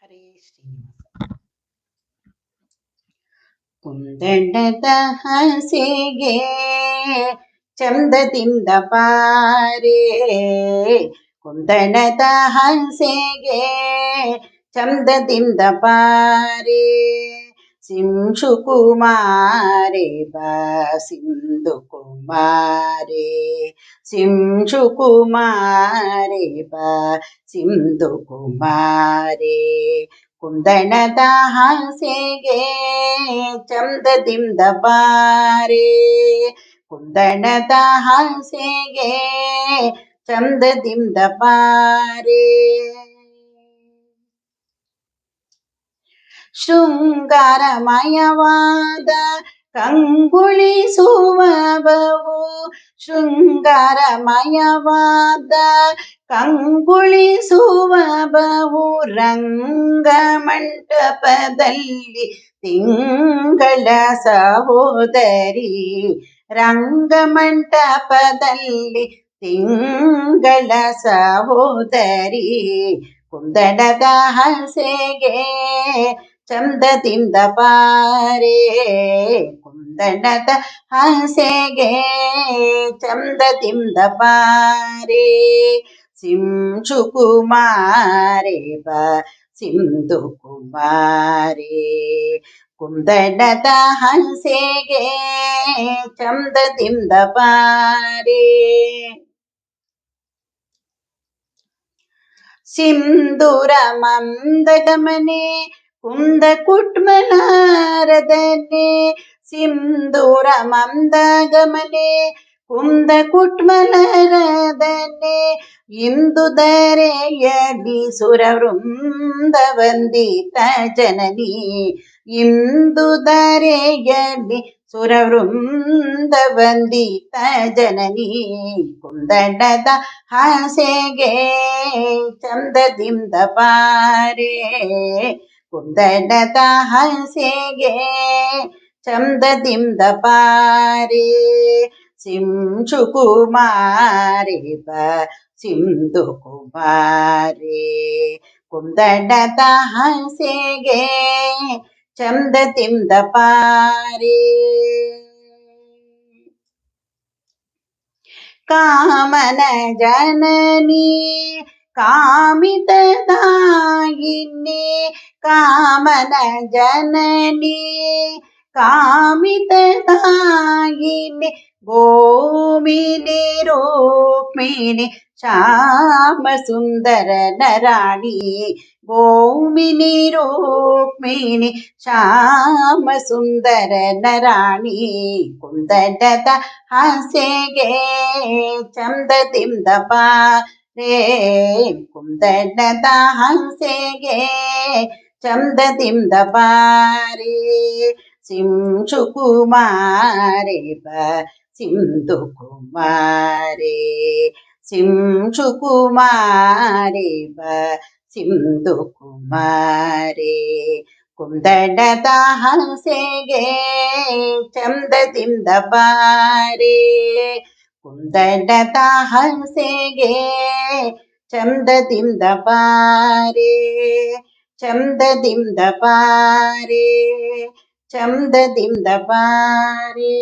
ಹರೇ ಶ್ರೀನಿವಾಸ. ಕುಂದಣದ ಹಸೆಗೆ ಚಂದದಿಂದ ಪಾರೆ, ಕುಂದಣದ ಹಸೆಗೆ ಚಂದದಿಂದ ಪಾರೆ, ಸಿಂಶು ಕುಮಾರೆ ಬಾ ಸಿಂಧು ಕುಮಾರೆ, ಸಿಂಶು ಕುಮಾರೆ ಬಾ ಸಿಂಧು ಕುಮಾರೆ, ಕುಂದಣದ ಹಾಸೆಗೆ ಚಂದದಿಂದ ಬಾರೆ, ಕುಂದಣದ ಹಾಸೆಗೆ ಚಂದದಿಂದ ಬಾರೆ, ಶೃಂಗಾರಮಯವಾದ ಕಂಗೊಳಿಸುವ ಬವು, ಶೃಂಗಾರಮಯವಾದ ಕಂಗೊಳಿಸುವ ಬವು, ರಂಗಮಂಟಪದಲ್ಲಿ ತಿಂಗಳ ಸಹೋದರಿ, ರಂಗಮಂಟಪದಲ್ಲಿ ತಿಂಗಳ ಸಹೋದರಿ, ಕುಂದಣದ ಹಸೆಗೆ ಚಂದದಿಂದ ಬಾರೆ, ಕುಂದಣದ ಹಸೆಗೆ ಚಂದದಿಂದ ಬಾರೆ, ಸಿಂಶು ಕುಮಾರೆ ಬಾ ಸಿಂಧು ಕುಮಾರೆ, ಕುಂದಣದ ಹಸೆಗೆ ಚಂದದಿಂದ ಬಾರೆ, ಸಿಂಧೂರ ಮಂದಗಮನೆ ಕುಂದ ಕುಟ್ಮಲಾರದನೆ, ಸಿಂಧೂರ ಮಂದಗಮನೆ ಕುಂದ ಕುಟ್ಮಲಾರದನೆ, ಇಂದು ಧರೆಯಲಿ ಸುರವೃಂದ ವಂದಿತ ಜನನಿ, ಇಂದು ಧರೆಯಲಿ ಸುರವೃಂದ ವಂದಿತ ಜನನಿ, ಕುಂದಣದ ಹಸೆಗೆ ಚಂದದಿಂದ ಬಾರೆ, ಕುಂದಣದ ಹಸೆಗೆ ಚಂದದಿಂದ ಬಾರೆ, ಸಿಂಶು ಕುಮಾರೆ ಬಾ ಸಿಂಧು ಕುಮಾರೆ, ಕುಂದಣದ ಹಸೆಗೆ ಚಂದದಿಂದ ಬಾರೆ, ಕಾಮನ ಜನನಿ ಕಾಮಿತದಾಯಿನಿ, ಕಾಮನ ಜನನಿ ಕಾಮಿತದಾಯಿನಿ, ಗೋಮಿನಿ ರೂಕ್ಮಿಣಿ ಶ್ಯಾಮ ಸುಂದರ ನರಾಣಿ, ಗೋಮಿನಿ ರೂಕ್ಮಿಣಿ ಶ್ಯಾಮ ಸುಂದರ ನರಾಣಿ, ಕುಂದಣದ ಹಸೆಗೆ ಚಂದದಿಂದ ಬಾರೆ, ಕುಂದಣದ ಹಸೆಗೆ ಚಂದದಿಂದ ಬಾರೆ, ಸಿಂಶು ಕುಮಾರೆ ಬಾ ಸಿಂಧು ಕುಮಾರೆ, ಸಿಂಶು ಕುಮಾರೆ ಬಾ ಸಿಂಧು ಕುಮಾರೆ, ಕುಂದಣದ ಹಸೆಗೆ ಚಂದದಿಂದ ಬಾರೆ, ಕುಂದಣದ ಹಸೆಗೆ ಚಂದದಿಂದ ಬಾರೆ, ಚಂದದಿಂದ ಬಾರೆ, ಚಂದದಿಂದ ಬಾರೆ.